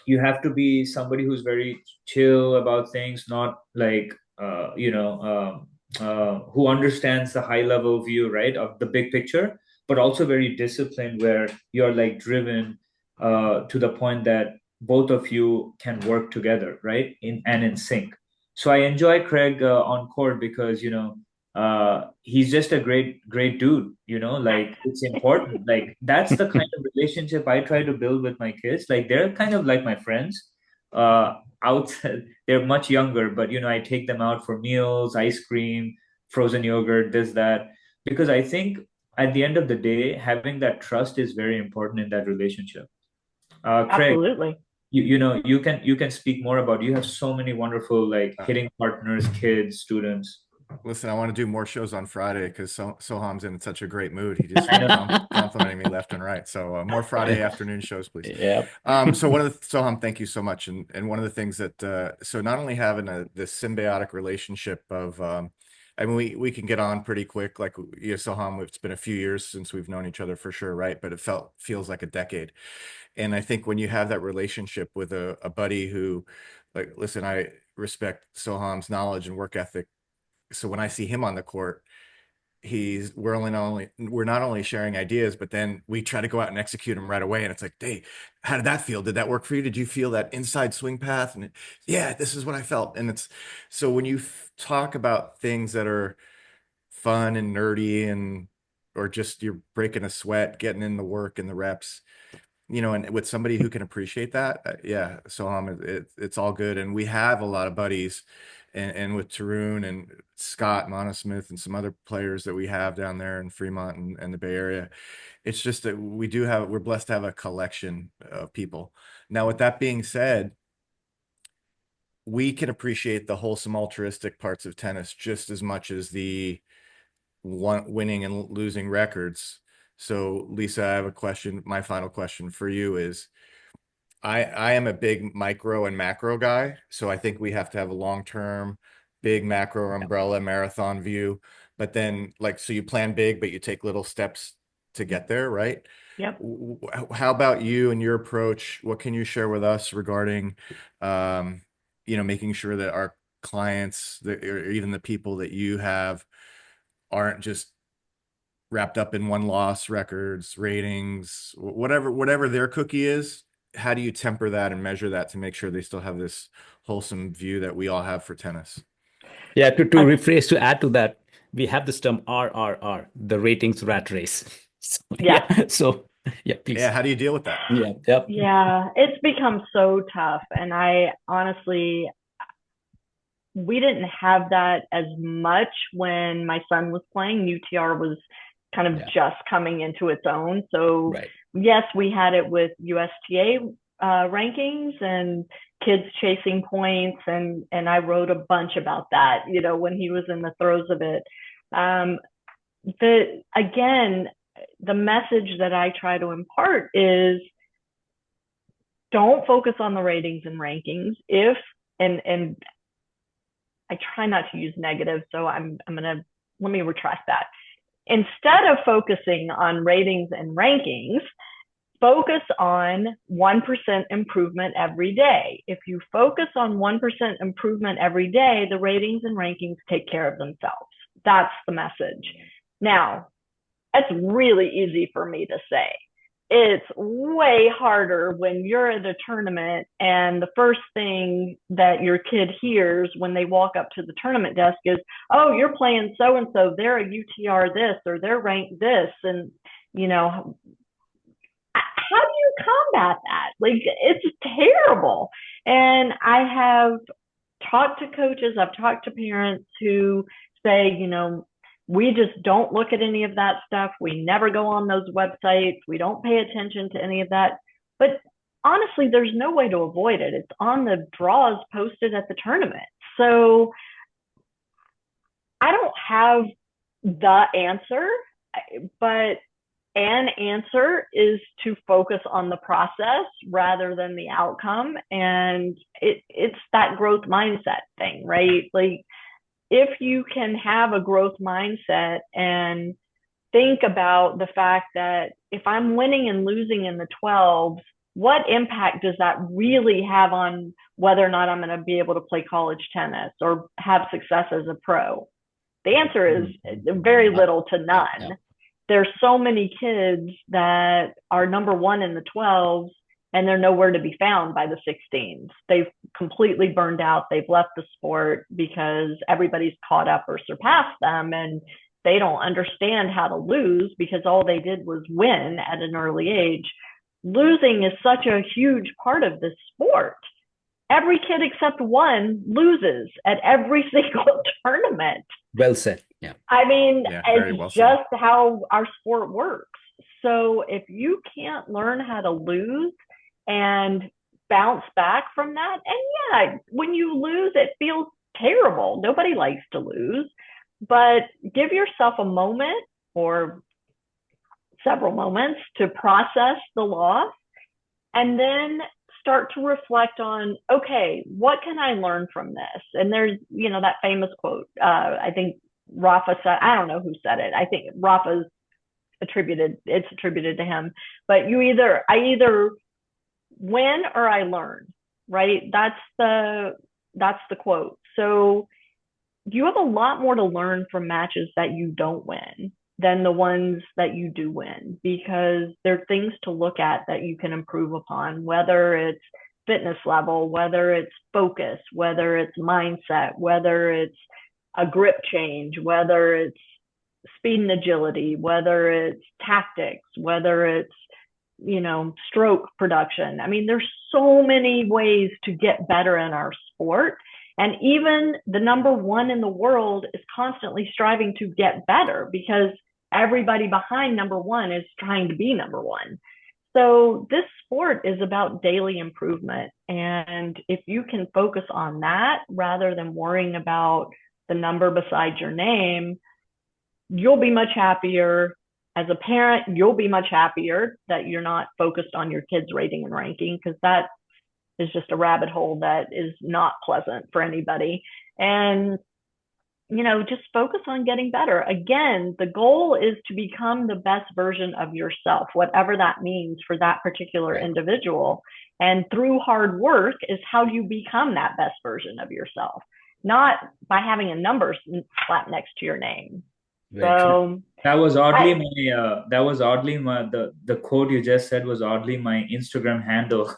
you have to be somebody who's very chill about things, not like who understands the high level view, right, of the big picture, but also very disciplined, where you're like driven to the point that both of you can work together, right, in sync. So I enjoy Craig on court because he's just a great dude, like it's important. Like that's the kind of relationship I try to build with my kids. Like they're kind of like my friends. Outside, they're much younger, but I take them out for meals, ice cream, frozen yogurt, this, that, because I think at the end of the day, having that trust is very important in that relationship. Craig, Absolutely. you can speak more about. You have so many wonderful like hitting partners, kids, students. Listen, I want to do more shows on Friday because Soham's in such a great mood. He just complimenting me left and right. So more Friday afternoon shows, please. Yeah. So Soham, thank you so much. And one of the things that so not only having this symbiotic relationship of I mean, we can get on pretty quick. Like Soham, it's been a few years since we've known each other for sure, right? But it feels like a decade. And I think when you have that relationship with a buddy who, like, listen, I respect Soham's knowledge and work ethic. So when I see him on the court, we're not only sharing ideas, but then we try to go out and execute them right away. And it's like, hey, how did that feel? Did that work for you? Did you feel that inside swing path? And yeah, this is what I felt. And it's so when you talk about things that are fun and nerdy or just you're breaking a sweat, getting in the work and the reps, and with somebody who can appreciate that, yeah. So it's all good. And we have a lot of buddies, and with Tarun and Scott Monosmith and some other players that we have down there in Fremont and the Bay Area. It's just that we're blessed to have a collection of people. Now, with that being said, we can appreciate the wholesome altruistic parts of tennis just as much as the winning and losing records. So Lisa, I have a question. My final question for you is, I am a big micro and macro guy. So I think we have to have a long-term, big macro umbrella marathon view. But then so you plan big, but you take little steps to get there, right? Yep. How about you and your approach? What can you share with us regarding, making sure that our clients, or even the people that you have, aren't just wrapped up in one loss records, ratings, whatever their cookie is? How do you temper that and measure that to make sure they still have this wholesome view that we all have for tennis? Yeah, to rephrase, to add to that, we have this term RRR, the ratings rat race. So please. Yeah, how do you deal with that? Yeah, it's become so tough. And I honestly, we didn't have that as much when my son was playing. UTR was kind of just coming into its own. So yes, we had it with USTA rankings and kids chasing points, and I wrote a bunch about that, when he was in the throes of it. The message that I try to impart is, don't focus on the ratings and rankings. And I try not to use negative, so let me retract that. Instead of focusing on ratings and rankings, focus on 1% improvement every day. If you focus on 1% improvement every day, the ratings and rankings take care of themselves. That's the message. Now, it's really easy for me to say. it's way harder when you're at a tournament and the first thing that your kid hears when they walk up to the tournament desk is, oh, you're playing so and so, they're a UTR this or they're ranked this. And, you know, how do you combat that? Like, it's terrible. And I have talked to coaches, I've talked to parents who say, you know, we just don't look at any of that stuff. We never go on those websites. We don't pay attention to any of that. But honestly, there's no way to avoid it. It's on the draws posted at the tournament. So I don't have the answer, but an answer is to focus on the process rather than the outcome. And it's that growth mindset thing, right? Like, if you can have a growth mindset and think about the fact that if I'm winning and losing in the 12s, what impact does that really have on whether or not I'm going to be able to play college tennis or have success as a pro? The answer is very little to none. Yeah. There's so many kids that are number one in the 12s and they're nowhere to be found by the 16s. They've completely burned out. They've left the sport because everybody's caught up or surpassed them, and they don't understand how to lose because all they did was win at an early age. Losing is such a huge part of this sport. Every kid except one loses at every single tournament. Well said. Yeah. I mean, it's just how our sport works. So if you can't learn how to lose and bounce back from that, and yeah, when you lose, it feels terrible. Nobody likes to lose, but give yourself a moment or several moments to process the loss and then start to reflect on, okay, what can I learn from this? And there's, you know, that famous quote, I think Rafa said, I don't know who said it. I think Rafa's attributed to him, but I either win or I learn, right? That's the quote. So you have a lot more to learn from matches that you don't win than the ones that you do win, because there are things to look at that you can improve upon, whether it's fitness level, whether it's focus, whether it's mindset, whether it's a grip change, whether it's speed and agility, whether it's tactics, whether it's, you know, stroke production. I mean, there's so many ways to get better in our sport. And even the number one in the world is constantly striving to get better because everybody behind number one is trying to be number one. So this sport is about daily improvement. And if you can focus on that rather than worrying about the number beside your name, you'll be much happier. As a parent, you'll be much happier that you're not focused on your kids' rating and ranking, because that is just a rabbit hole that is not pleasant for anybody. And, you know, just focus on getting better. Again, the goal is to become the best version of yourself, whatever that means for that particular individual. And through hard work is how you become that best version of yourself, not by having a number slapped next to your name. So that was oddly the quote you just said was oddly my Instagram handle.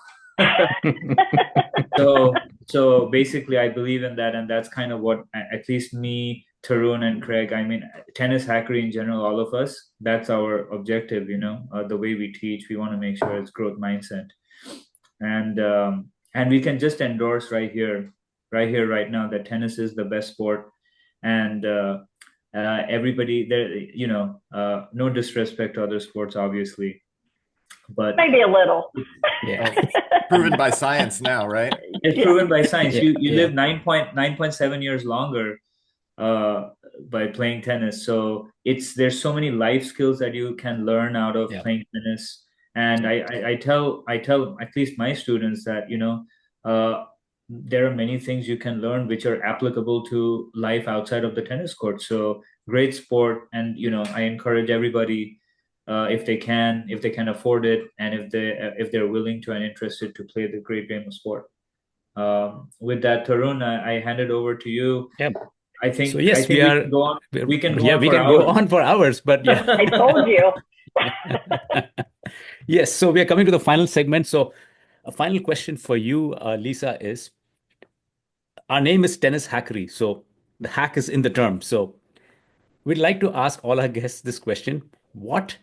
So basically I believe in that, and that's kind of what at least me, Tarun, and Craig, I mean, Tennis Hackery in general, all of us, that's our objective, you know, the way we teach, we want to make sure it's growth mindset. And we can just endorse right here, right now, that tennis is the best sport. And everybody there, you know, no disrespect to other sports, obviously, but maybe a little. Yeah. Proven by science now, right? It's proven by science. You live 9.7 years longer by playing tennis. So there's so many life skills that you can learn out of playing tennis. And I tell at least my students that, you know, there are many things you can learn which are applicable to life outside of the tennis court. So great sport. And, you know, I encourage everybody, if they can afford it, and if they're willing to and interested, to play the great game of sport. With that, Tarun, I hand it over to you. Yep. I think so. Yes, we can go on. We can go on go on for hours. But yeah, I told you. Yes, so we are coming to the final segment. So a final question for you, Lisa, is our name is Tennis Hackery. So the hack is in the term. So we'd like to ask all our guests this question. What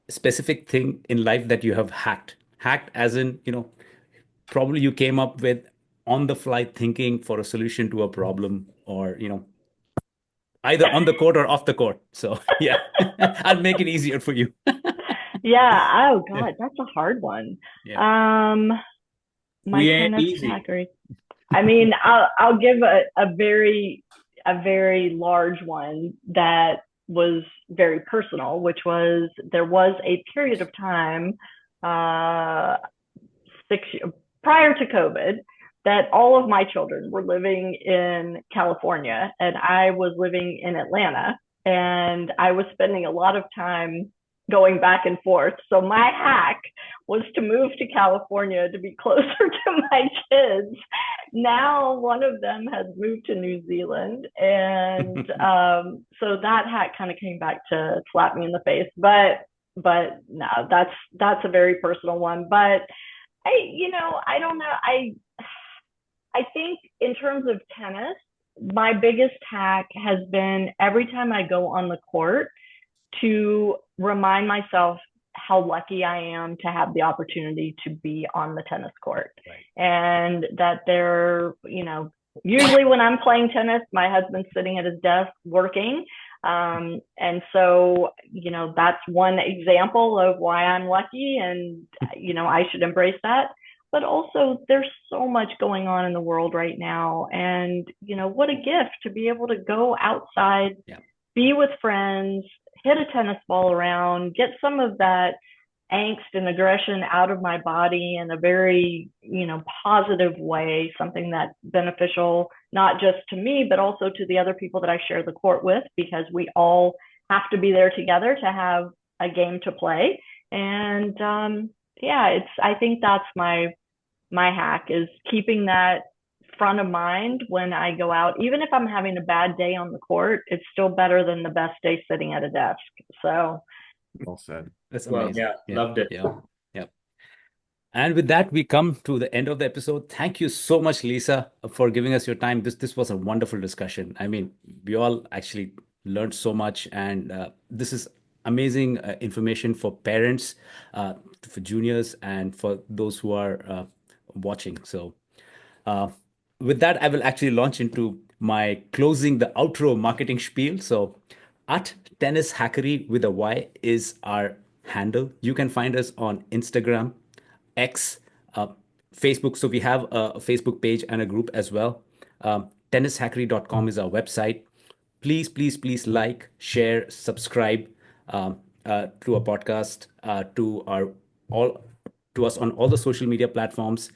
specific thing in life that you have hacked? Hacked as in, probably you came up with on the fly thinking for a solution to a problem, or, either on the court or off the court. So yeah, I'll make it easier for you. Yeah. Oh God, that's a hard one. Yeah. My tennis hackery. I mean, I'll give a very large one that was very personal, which was there was a period of time 6 years prior to COVID that all of my children were living in California and I was living in Atlanta, and I was spending a lot of time going back and forth. So my hack was to move to California to be closer to my kids. Now one of them has moved to New Zealand, and so that hack kind of came back to slap me in the face. But no, that's a very personal one. But I don't know. I think in terms of tennis, my biggest hack has been every time I go on the court to remind myself how lucky I am to have the opportunity to be on the tennis court. Right. And that usually when I'm playing tennis, my husband's sitting at his desk working. And so, that's one example of why I'm lucky, and, I should embrace that. But also there's so much going on in the world right now. And, what a gift to be able to go outside, be with friends, hit a tennis ball around, get some of that angst and aggression out of my body in a very, positive way, something that's beneficial, not just to me, but also to the other people that I share the court with, because we all have to be there together to have a game to play. And I think that's my hack, is keeping that front of mind when I go out. Even if I'm having a bad day on the court, it's still better than the best day sitting at a desk. So well said. That's amazing. Well, loved it. Yeah. And with that, we come to the end of the episode. Thank you so much, Lisa, for giving us your time. This was a wonderful discussion. I mean, we all actually learned so much, and this is amazing information for parents, for juniors, and for those who are watching. So with that, I will actually launch into my closing the outro marketing spiel. So at Tennis Hackery with a Y is our handle. You can find us on Instagram, X, Facebook. So we have a Facebook page and a group as well. tennishackery.com is our website. Please like, share, subscribe to our podcast, to us on all the social media platforms.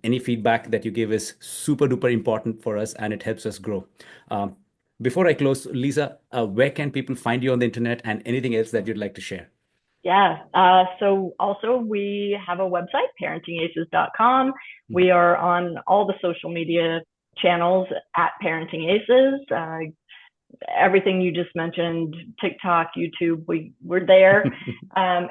Any feedback that you give is super duper important for us, and it helps us grow. Before I close, Lisa, where can people find you on the internet, and anything else that you'd like to share? Yeah. So also we have a website, parentingaces.com. We are on all the social media channels at Parenting Aces. Everything you just mentioned, TikTok, YouTube, we're there.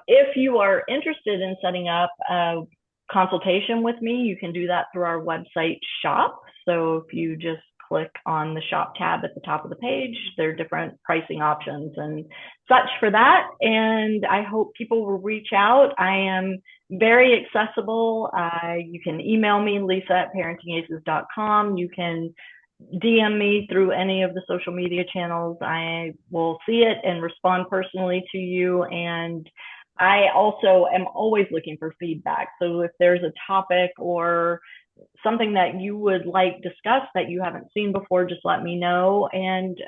If you are interested in setting up a consultation with me, you can do that through our website shop. So if you just click on the shop tab at the top of the page, there are different pricing options and such for that. And I hope people will reach out. I am very accessible. You can email me, lisa@parentingaces.com. You can DM me through any of the social media channels. I will see it and respond personally to you. And I also am always looking for feedback. So if there's a topic or something that you would like discussed that you haven't seen before, just let me know. And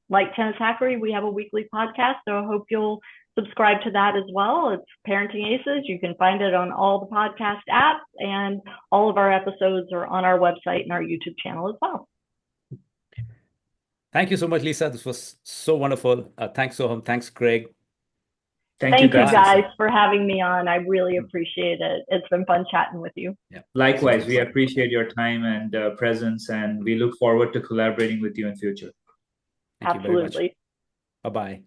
like Tennis Hackery, we have a weekly podcast, so I hope you'll subscribe to that as well. It's Parenting Aces. You can find it on all the podcast apps, and all of our episodes are on our website and our YouTube channel as well. Thank you so much, Lisa. This was so wonderful. Thanks, Soham. Thanks, Greg. Thank you guys for having me on. I really appreciate it. It's been fun chatting with you. Yeah. Likewise, we appreciate your time and presence, and we look forward to collaborating with you in future. Absolutely. Bye-bye.